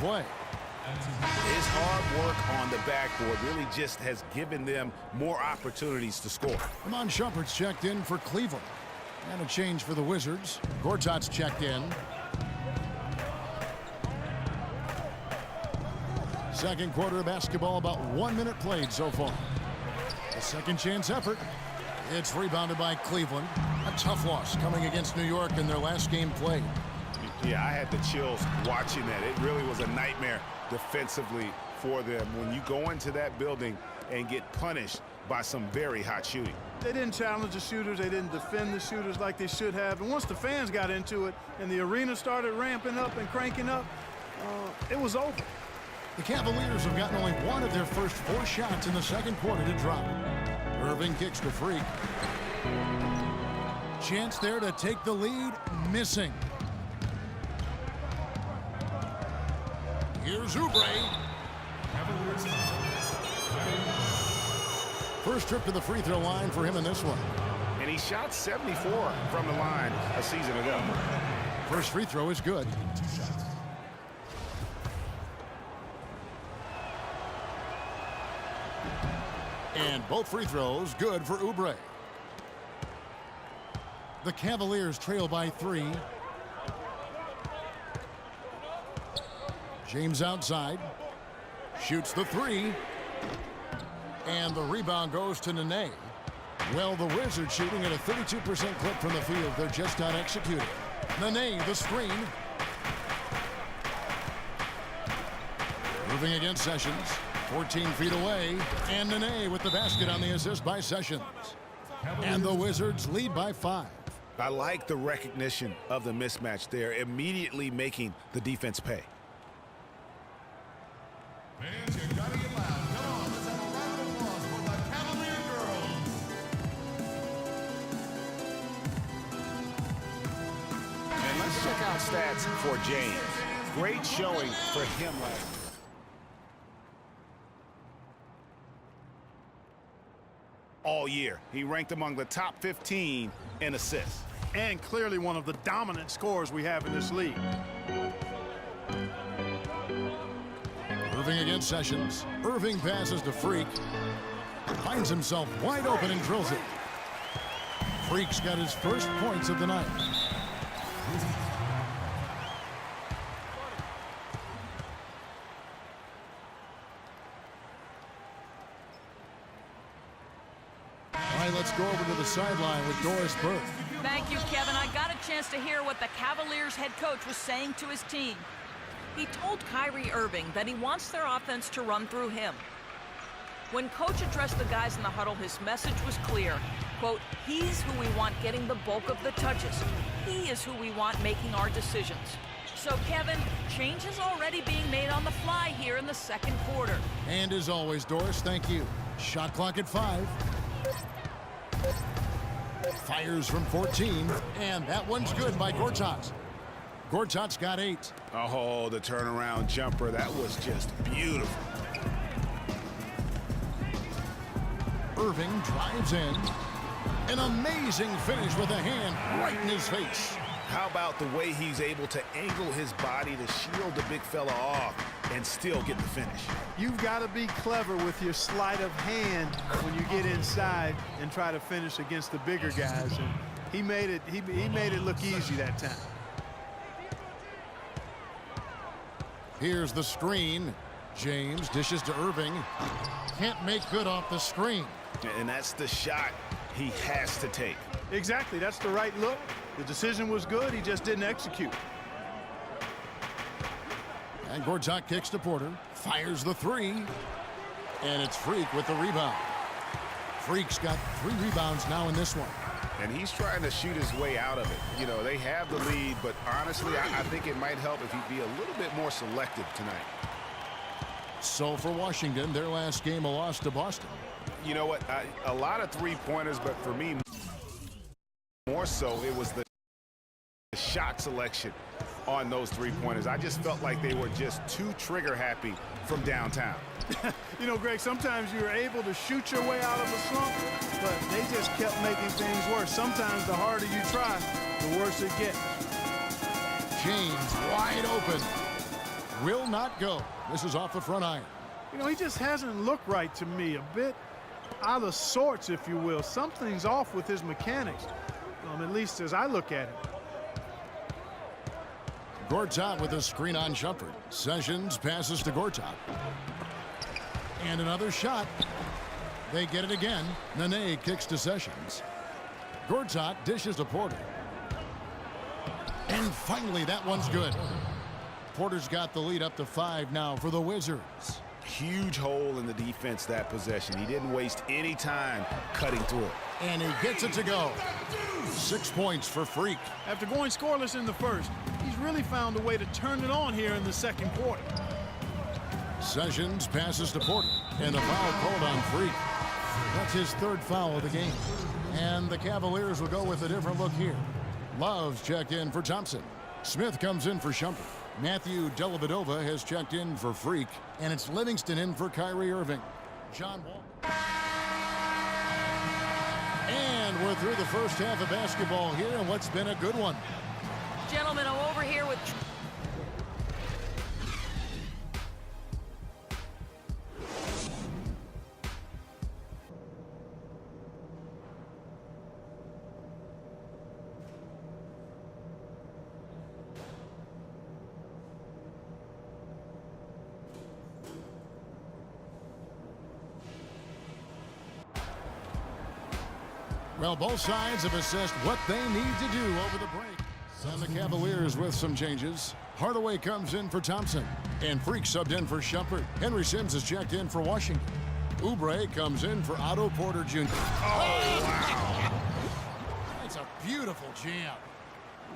play. His hard work on the backboard really just has given them more opportunities to score. Amon Shumpert's checked in for Cleveland. And a change for the Wizards. Gortat's checked in. Second quarter of basketball, about 1 minute played so far. A second chance effort. It's rebounded by Cleveland. A tough loss coming against New York in their last game played. Yeah, I had the chills watching that. It really was a nightmare defensively for them when you go into that building and get punished by some very hot shooting. They didn't challenge the shooters. They didn't defend the shooters like they should have. And once the fans got into it and the arena started ramping up and cranking up, it was over. The Cavaliers have gotten only one of their first 4 shots in the second quarter to drop. Irving kicks to Freak. Chance there to take the lead. Missing. Here's Oubre. First trip to the free throw line for him in this one. And he shot 74 from the line a season ago. First free throw is good. And both free throws good for Oubre. The Cavaliers trail by 3. James outside. Shoots the 3. And the rebound goes to Nene. Well, the Wizards shooting at a 32% clip from the field. They're just not executing. Nene, the screen. Moving against Sessions. 14 feet away. And Nene with the basket on the assist by Sessions. And the Wizards lead by 5. I like the recognition of the mismatch there, immediately making the defense pay. Fans, you gotta get loud. Come on, let's have a round of applause for the Cavalier girls. And let's check out stats for James. Great showing for him last night. All year, he ranked among the top 15 in assists. And clearly one of the dominant scorers we have in this league. Irving against Sessions. Irving passes to Freak. Finds himself wide open and drills it. Freak's got his first points of the night. All right, let's go over to the sideline with Doris Burke. Thank you, Kevin. I got a chance to hear what the Cavaliers head coach was saying to his team. He told Kyrie Irving that he wants their offense to run through him. When coach addressed the guys in the huddle, his message was clear. Quote, he's who we want getting the bulk of the touches. He is who we want making our decisions. So, Kevin, changes already being made on the fly here in the second quarter. And as always, Doris, thank you. Shot clock at 5. Fires from 14, and that one's good by Gortat. Gortat's got 8. Oh, the turnaround jumper. That was just beautiful. Irving drives in. An amazing finish with a hand right in his face. How about the way he's able to angle his body to shield the big fella off and still get the finish? You've got to be clever with your sleight of hand when you get inside and try to finish against the bigger guys. And he made it look easy that time. Here's the screen. James dishes to Irving. Can't make good off the screen. And that's the shot he has to take. Exactly. That's the right look. The decision was good. He just didn't execute. And Gortat kicks to Porter. Fires the 3. And it's Freak with the rebound. Freak's got 3 rebounds now in this one. And he's trying to shoot his way out of it. You know, they have the lead, but honestly, I think it might help if he'd be a little bit more selective tonight. So for Washington, their last game, a loss to Boston. You know what? A lot of three-pointers, but for me, more so, it was the shot selection on those three-pointers. I just felt like they were just too trigger-happy from downtown. You know, Greg, sometimes you're able to shoot your way out of a slump, but they just kept making things worse. Sometimes the harder you try, the worse it gets. James wide open. will not go. This is off the front iron. You know, he just hasn't looked right to me. A bit out of sorts, if you will. Something's off with his mechanics, at least as I look at it. Gortat with a screen on Shumpert. Sessions passes to Gortat. And another shot. They get it again. Nene kicks to Sessions. Gortat dishes to Porter. And finally, that one's good. Porter's got the lead up to 5 now for the Wizards. Huge hole in the defense that possession. He didn't waste any time cutting through it. And he gets it to go. 6 points for Freak. After going scoreless in the first, he's really found a way to turn it on here in the second quarter. Sessions passes to Porter. And the foul called on Freak. That's his 3rd foul of the game. And the Cavaliers will go with a different look here. Love's checked in for Thompson. Smith comes in for Shumpert. Matthew Dellavedova has checked in for Freak. And it's Livingston in for Kyrie Irving. John Wall. And we're through the first half of basketball here, and what's been a good one. Gentlemen, I'm over here with... Well, both sides have assessed what they need to do over the break. And the Cavaliers with some changes. Hardaway comes in for Thompson. And Freak subbed in for Shumpert. Henry Sims is checked in for Washington. Oubre comes in for Otto Porter Jr. Oh, wow. That's a beautiful jam.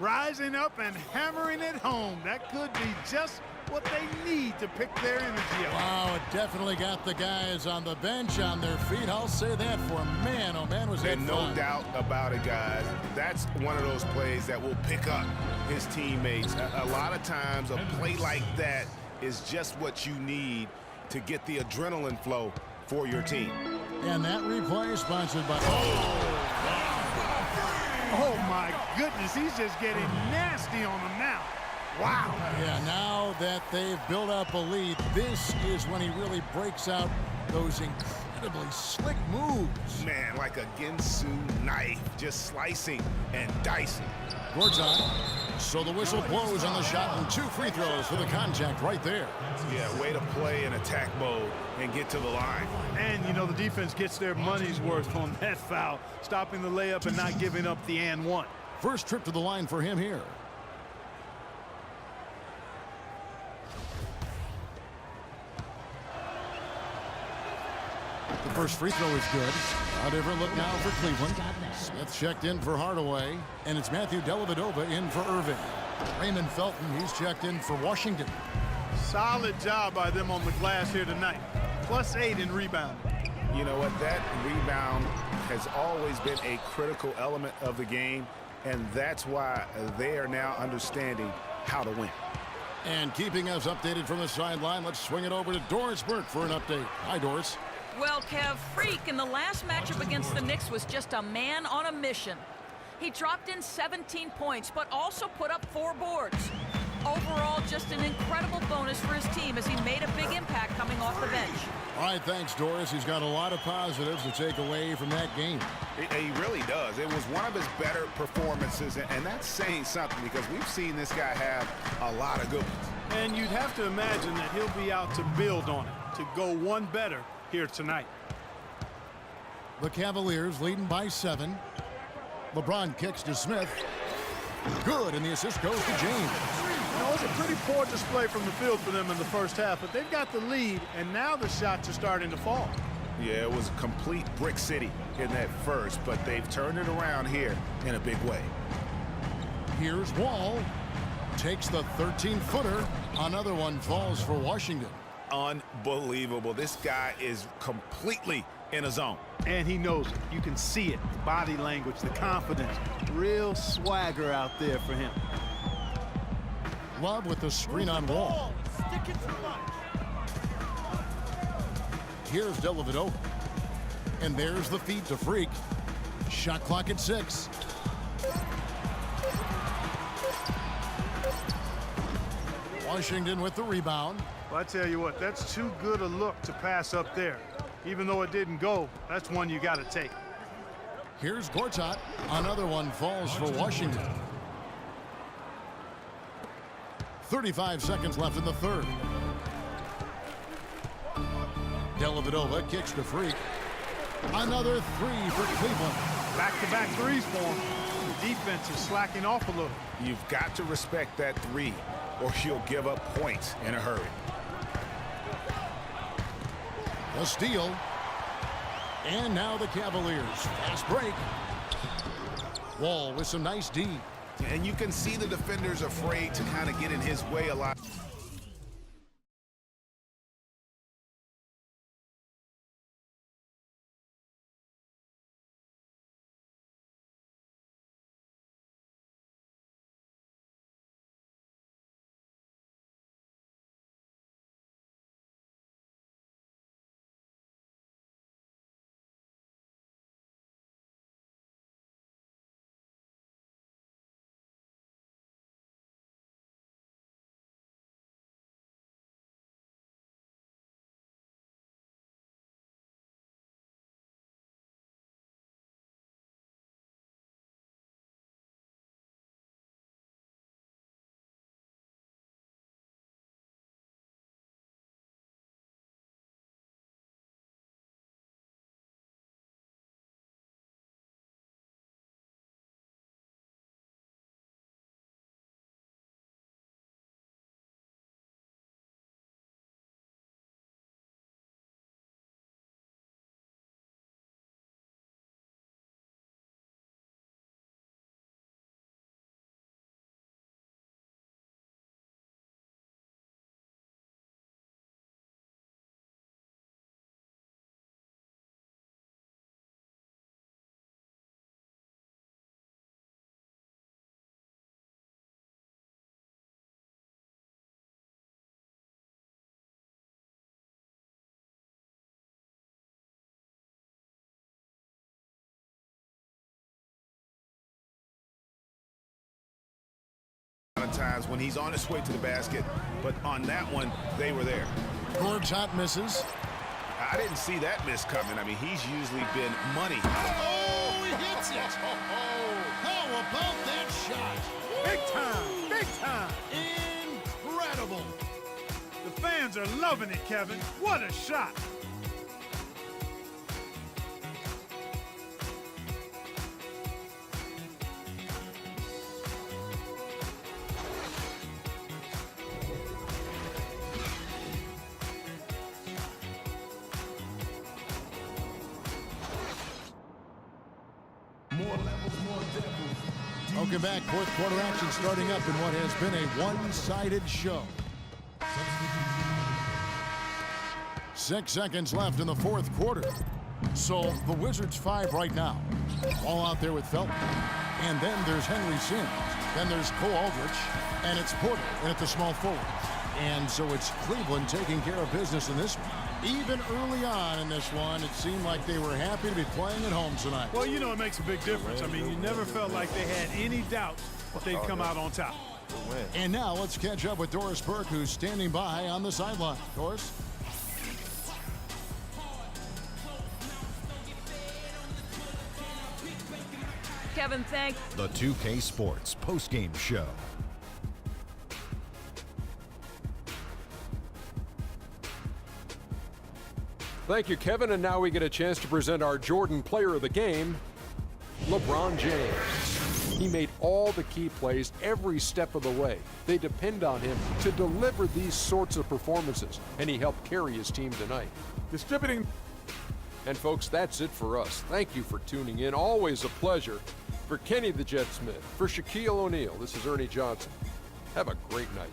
Rising up and hammering it home. That could be just what they need to pick their energy up. Wow, it definitely got the guys on the bench on their feet. I'll say that for man. Oh, man, was that And fun. no doubt about it, guys. That's one of those plays that will pick up his teammates. A lot of times, a play like that is just what you need to get the adrenaline flow for your team. And that replay sponsored by... Oh, my goodness. He's just getting nasty on them now. Wow. Yeah, now that they've built up a lead, this is when he really breaks out those incredibly slick moves. Man, like a Ginsu knife, just slicing and dicing. Gortat. So the whistle blows on the shot and 2 free throws for the contact right there. Yeah, way to play in attack mode and get to the line. And, you know, the defense gets their money's worth on that foul, stopping the layup and not giving up the and one. First trip to the line for him here. The first free throw is good. A different look now for Cleveland. Smith checked in for Hardaway, and it's Matthew Dellavedova in for Irving. Raymond Felton, he's checked in for Washington. Solid job by them on the glass here tonight. +8 in rebound. You know what? That rebound has always been a critical element of the game, and that's why they are now understanding how to win. And keeping us updated from the sideline, let's swing it over to Doris Burke for an update. Hi, Doris. Well, Kev, Freak in the last matchup against the Knicks was just a man on a mission. He dropped in 17 points, but also put up 4 boards. Overall, just an incredible bonus for his team as he made a big impact coming off the bench. All right, thanks, Doris. He's got a lot of positives to take away from that game. He really does. It was one of his better performances, and that's saying something because we've seen this guy have a lot of good ones. And you'd have to imagine that he'll be out to build on it, to go one better here tonight. The Cavaliers leading by 7. LeBron kicks to Smith. Good, and the assist goes to James. You know, it's a pretty poor display from the field for them in the first half, but they've got the lead, and now the shots are starting to fall. Yeah, it was a complete brick city in that first, but they've turned it around here in a big way. Here's Wall. Takes the 13-footer. Another one falls for Washington. Unbelievable. This guy is completely in a zone. And he knows it. You can see it. The body language, the confidence. Real swagger out there for him. Love with the screen on Wall. Here's Dellavedova. And there's the feed to Freak. Shot clock at 6. Washington with the rebound. Well, I tell you what, that's too good a look to pass up there. Even though it didn't go, that's one you got to take. Here's Gortat. Another one falls for Washington. 35 seconds left in the third. Dellavedova kicks to Freak. Another three for Cleveland. Back-to-back threes for him. The defense is slacking off a little. You've got to respect that three, or you'll give up points in a hurry. The steal. And now the Cavaliers. Fast break. Wall with some nice D. And you can see the defenders afraid to kind of get in his way a lot. Times when he's on his way to the basket, but on that one they were there. Gortat misses. I didn't see that miss coming. I mean, he's usually been money. Oh, he hits it. How about that shot? Big time, big time. Incredible. The fans are loving it, Kevin. What a shot. Welcome back. Fourth quarter action starting up in what has been a one-sided show. 6 seconds left in the fourth quarter. So the Wizards 5 right now. All out there with Felton. And then there's Henry Sims. Then there's Cole Aldrich. And it's Porter in at the small forward. And so it's Cleveland taking care of business in this one. Even early on in this one, it seemed like they were happy to be playing at home tonight. Well, you know, it makes a big difference. I mean, you never felt like they had any doubt that they'd come out on top. And now let's catch up with Doris Burke, who's standing by on the sideline. Doris? Kevin, thanks. The 2K Sports postgame show. Thank you, Kevin. And now we get a chance to present our Jordan Player of the Game, LeBron James. He made all the key plays every step of the way. They depend on him to deliver these sorts of performances, and he helped carry his team tonight. Distributing. And folks, that's it for us. Thank you for tuning in. Always a pleasure. For Kenny the Jet Smith, for Shaquille O'Neal, this is Ernie Johnson. Have a great night.